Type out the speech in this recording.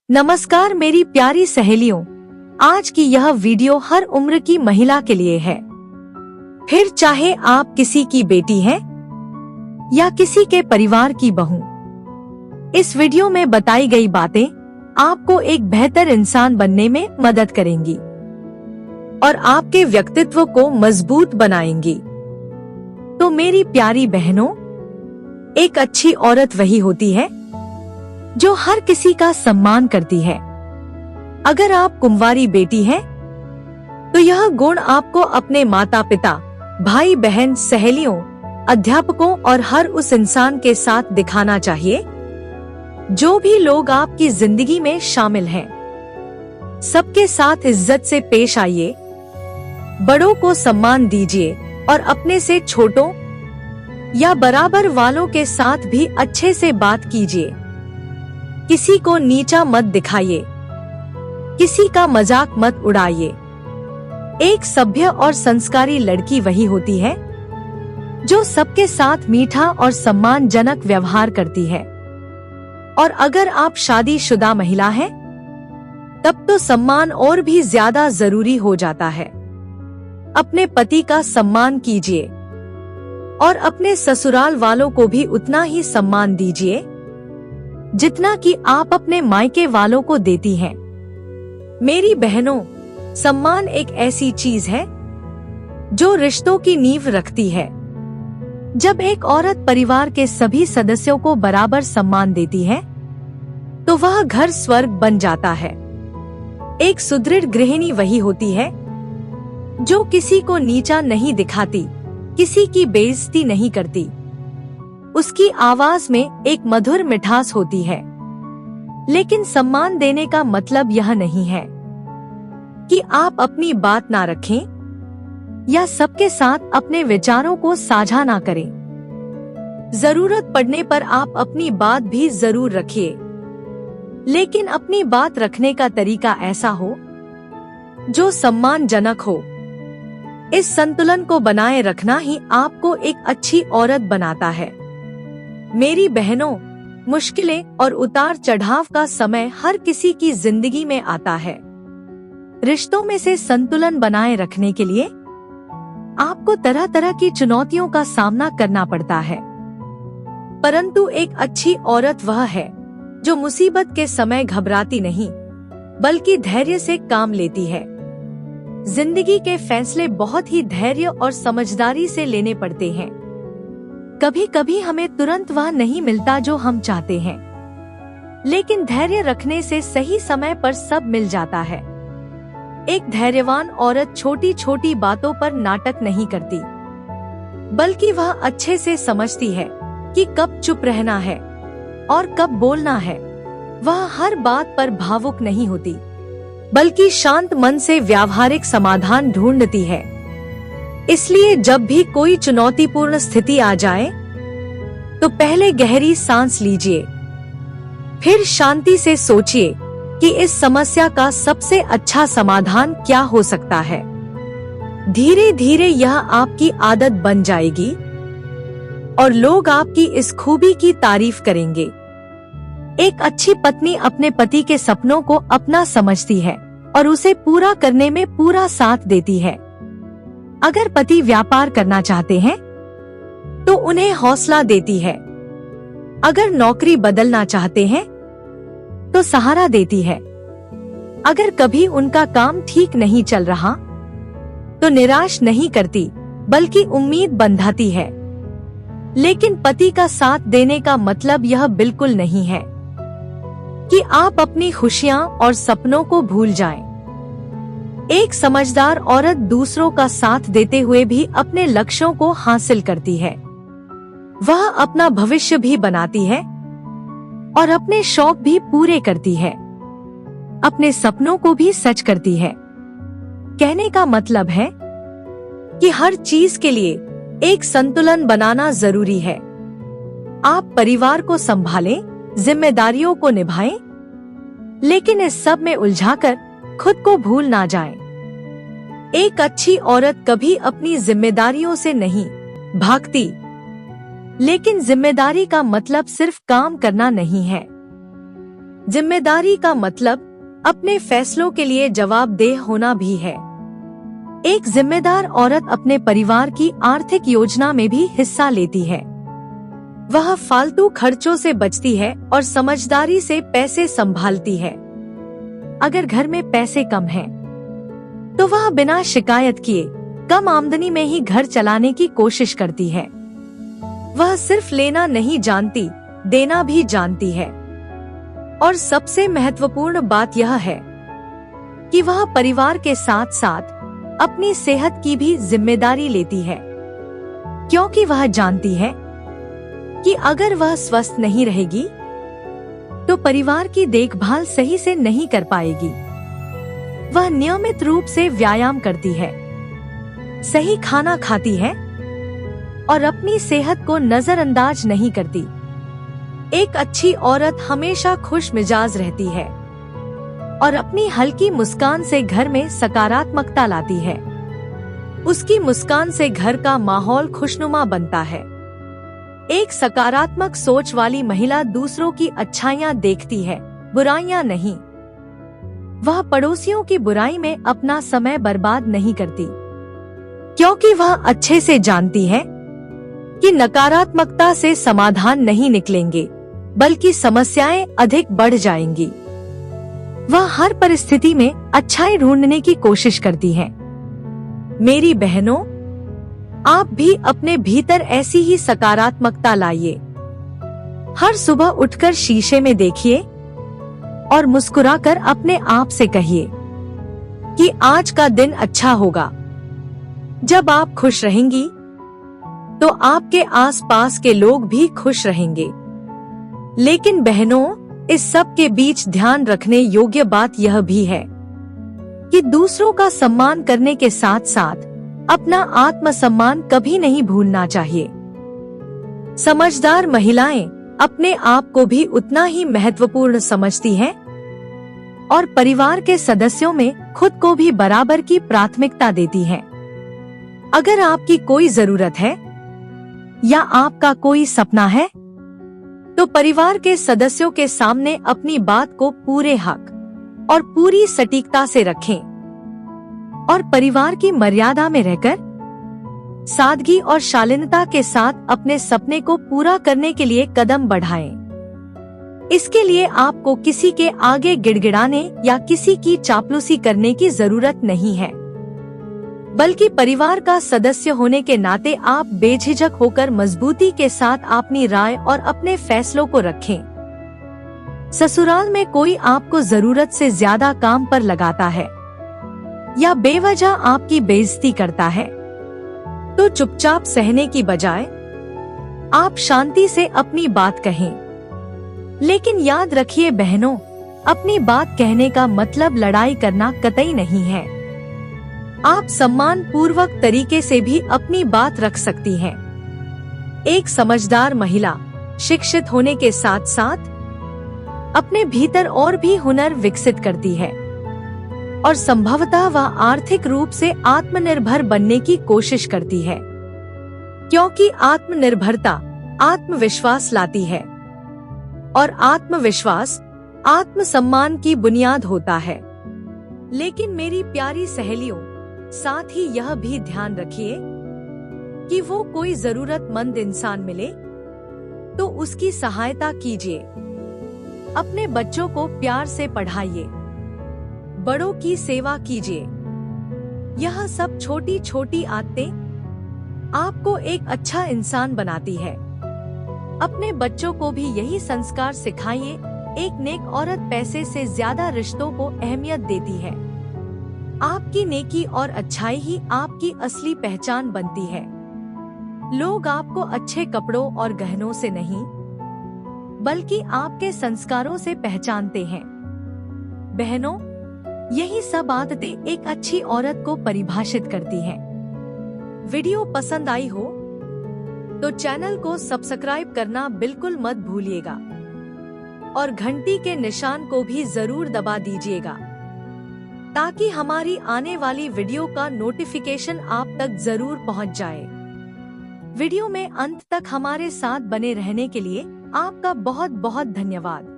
नमस्कार मेरी प्यारी सहेलियों, आज की यह वीडियो हर उम्र की महिला के लिए है। फिर चाहे आप किसी की बेटी हैं या किसी के परिवार की बहू, इस वीडियो में बताई गई बातें आपको एक बेहतर इंसान बनने में मदद करेंगी और आपके व्यक्तित्व को मजबूत बनाएंगी। तो मेरी प्यारी बहनों, एक अच्छी औरत वही होती है जो हर किसी का सम्मान करती है। अगर आप कुंवारी बेटी हैं, तो यह गुण आपको अपने माता पिता, भाई बहन, सहेलियों, अध्यापकों और हर उस इंसान के साथ दिखाना चाहिए जो भी लोग आपकी जिंदगी में शामिल हैं। सबके साथ इज्जत से पेश आइए, बड़ों को सम्मान दीजिए और अपने से छोटों या बराबर वालों के साथ भी अच्छे से बात कीजिए। किसी को नीचा मत दिखाइए, किसी का मजाक मत उड़ाइए। एक सभ्य और संस्कारी लड़की वही होती है जो सबके साथ मीठा और सम्मानजनक व्यवहार करती है। और अगर आप शादीशुदा महिला हैं, तब तो सम्मान और भी ज्यादा जरूरी हो जाता है। अपने पति का सम्मान कीजिए और अपने ससुराल वालों को भी उतना ही सम्मान दीजिए जितना कि आप अपने मायके वालों को देती हैं। मेरी बहनों, सम्मान एक ऐसी चीज है जो रिश्तों की नींव रखती है। जब एक औरत परिवार के सभी सदस्यों को बराबर सम्मान देती है, तो वह घर स्वर्ग बन जाता है। एक सुदृढ़ गृहिणी वही होती है जो किसी को नीचा नहीं दिखाती, किसी की बेइज्जती नहीं करती। उसकी आवाज में एक मधुर मिठास होती है। लेकिन सम्मान देने का मतलब यह नहीं है कि आप अपनी बात ना रखें या सबके साथ अपने विचारों को साझा ना करें। जरूरत पड़ने पर आप अपनी बात भी जरूर रखिए, लेकिन अपनी बात रखने का तरीका ऐसा हो जो सम्मानजनक हो। इस संतुलन को बनाए रखना ही आपको एक अच्छी औरत बनाता है। मेरी बहनों, मुश्किलें और उतार चढ़ाव का समय हर किसी की जिंदगी में आता है। रिश्तों में से संतुलन बनाए रखने के लिए आपको तरह तरह की चुनौतियों का सामना करना पड़ता है, परंतु एक अच्छी औरत वह है जो मुसीबत के समय घबराती नहीं, बल्कि धैर्य से काम लेती है। जिंदगी के फैसले बहुत ही धैर्य और समझदारी से लेने पड़ते हैं। कभी कभी हमें तुरंत वह नहीं मिलता जो हम चाहते हैं, लेकिन धैर्य रखने से सही समय पर सब मिल जाता है। एक धैर्यवान औरत छोटी छोटी बातों पर नाटक नहीं करती, बल्कि वह अच्छे से समझती है कि कब चुप रहना है और कब बोलना है। वह हर बात पर भावुक नहीं होती, बल्कि शांत मन से व्यावहारिक समाधान ढूंढती है। इसलिए जब भी कोई चुनौतीपूर्ण स्थिति आ जाए, तो पहले गहरी सांस लीजिए, फिर शांति से सोचिए कि इस समस्या का सबसे अच्छा समाधान क्या हो सकता है। धीरे धीरे यह आपकी आदत बन जाएगी और लोग आपकी इस खूबी की तारीफ करेंगे। एक अच्छी पत्नी अपने पति के सपनों को अपना समझती है और उसे पूरा करने में पूरा साथ देती है। अगर पति व्यापार करना चाहते हैं, तो उन्हें हौसला देती है। अगर नौकरी बदलना चाहते हैं, तो सहारा देती है। अगर कभी उनका काम ठीक नहीं चल रहा, तो निराश नहीं करती, बल्कि उम्मीद बंधाती है। लेकिन पति का साथ देने का मतलब यह बिल्कुल नहीं है कि आप अपनी खुशियां और सपनों को भूल जाएं। एक समझदार औरत दूसरों का साथ देते हुए भी अपने लक्ष्यों को हासिल करती है। वह अपना भविष्य भी बनाती है और अपने शौक भी पूरे करती है, अपने सपनों को भी सच करती है। कहने का मतलब है कि हर चीज के लिए एक संतुलन बनाना जरूरी है। आप परिवार को संभालें, जिम्मेदारियों को निभाएं, लेकिन इस सब में उलझाकर खुद को भूल ना जाएं। एक अच्छी औरत कभी अपनी जिम्मेदारियों से नहीं भागती, लेकिन जिम्मेदारी का मतलब सिर्फ काम करना नहीं है। जिम्मेदारी का मतलब अपने फैसलों के लिए जवाबदेह होना भी है। एक जिम्मेदार औरत अपने परिवार की आर्थिक योजना में भी हिस्सा लेती है। वह फालतू खर्चों से बचती है और समझदारी से पैसे संभालती है। अगर घर में पैसे कम हैं, तो वह बिना शिकायत किए कम आमदनी में ही घर चलाने की कोशिश करती है। वह सिर्फ लेना नहीं जानती, देना भी जानती है। और सबसे महत्वपूर्ण बात यह है कि वह परिवार के साथ साथ अपनी सेहत की भी जिम्मेदारी लेती है, क्योंकि वह जानती है कि अगर वह स्वस्थ नहीं रहेगी तो परिवार की देखभाल सही से नहीं कर पाएगी। वह नियमित रूप से व्यायाम करती है, सही खाना खाती है और अपनी सेहत को नजरअंदाज नहीं करती। एक अच्छी औरत हमेशा खुश मिजाज रहती है और अपनी हल्की मुस्कान से घर में सकारात्मकता लाती है। उसकी मुस्कान से घर का माहौल खुशनुमा बनता है। एक सकारात्मक सोच वाली महिला दूसरों की अच्छाइयाँ देखती है, बुराइयाँ नहीं। वह पड़ोसियों की बुराई में अपना समय बर्बाद नहीं करती, क्योंकि वह अच्छे से जानती है कि नकारात्मकता से समाधान नहीं निकलेंगे, बल्कि समस्याएं अधिक बढ़ जाएंगी। वह हर परिस्थिति में अच्छाई ढूंढने की कोशिश करती है। मेरी बहनों, आप भी अपने भीतर ऐसी ही सकारात्मकता लाइए। हर सुबह उठकर शीशे में देखिए और मुस्कुराकर अपने आप से कहिए कि आज का दिन अच्छा होगा। जब आप खुश रहेंगी तो आपके आसपास के लोग भी खुश रहेंगे। लेकिन बहनों, इस सब के बीच ध्यान रखने योग्य बात यह भी है कि दूसरों का सम्मान करने के साथ साथ अपना आत्मसम्मान कभी नहीं भूलना चाहिए। समझदार महिलाएं अपने आप को भी उतना ही महत्वपूर्ण समझती हैं और परिवार के सदस्यों में खुद को भी बराबर की प्राथमिकता देती हैं। अगर आपकी कोई जरूरत है या आपका कोई सपना है, तो परिवार के सदस्यों के सामने अपनी बात को पूरे हक और पूरी सटीकता से रखें और परिवार की मर्यादा में रहकर सादगी और शालीनता के साथ अपने सपने को पूरा करने के लिए कदम बढ़ाएं। इसके लिए आपको किसी के आगे गिड़गिड़ाने या किसी की चापलूसी करने की जरूरत नहीं है, बल्कि परिवार का सदस्य होने के नाते आप बेझिझक होकर मजबूती के साथ अपनी राय और अपने फैसलों को रखें। ससुराल में कोई आपको जरूरत से ज्यादा काम पर लगाता है या बेवजह आपकी बेइज्जती करता है, तो चुपचाप सहने की बजाय आप शांति से अपनी बात कहें। लेकिन याद रखिए बहनों, अपनी बात कहने का मतलब लड़ाई करना कतई नहीं है। आप सम्मान पूर्वक तरीके से भी अपनी बात रख सकती हैं। एक समझदार महिला शिक्षित होने के साथ साथ अपने भीतर और भी हुनर विकसित करती है और संभवतः वह आर्थिक रूप से आत्मनिर्भर बनने की कोशिश करती है, क्योंकि आत्मनिर्भरता आत्मविश्वास लाती है और आत्मविश्वास आत्मसम्मान की बुनियाद होता है। लेकिन मेरी प्यारी सहेलियों, साथ ही यह भी ध्यान रखिए कि वो कोई जरूरतमंद इंसान मिले तो उसकी सहायता कीजिए। अपने बच्चों को प्यार से पढ़ाइए, बड़ों की सेवा कीजिए। यह सब छोटी छोटी आदतें आपको एक अच्छा इंसान बनाती है। अपने बच्चों को भी यही संस्कार सिखाइए। एक नेक औरत पैसे से ज्यादा रिश्तों को अहमियत देती है। आपकी नेकी और अच्छाई ही आपकी असली पहचान बनती है। लोग आपको अच्छे कपड़ों और गहनों से नहीं, बल्कि आपके संस्कारों से पहचानते हैं। बहनों, यही सब आदतें एक अच्छी औरत को परिभाषित करती हैं। वीडियो पसंद आई हो तो चैनल को सब्सक्राइब करना बिल्कुल मत भूलिएगा और घंटी के निशान को भी जरूर दबा दीजिएगा, ताकि हमारी आने वाली वीडियो का नोटिफिकेशन आप तक जरूर पहुंच जाए। वीडियो में अंत तक हमारे साथ बने रहने के लिए आपका बहुत बहुत धन्यवाद।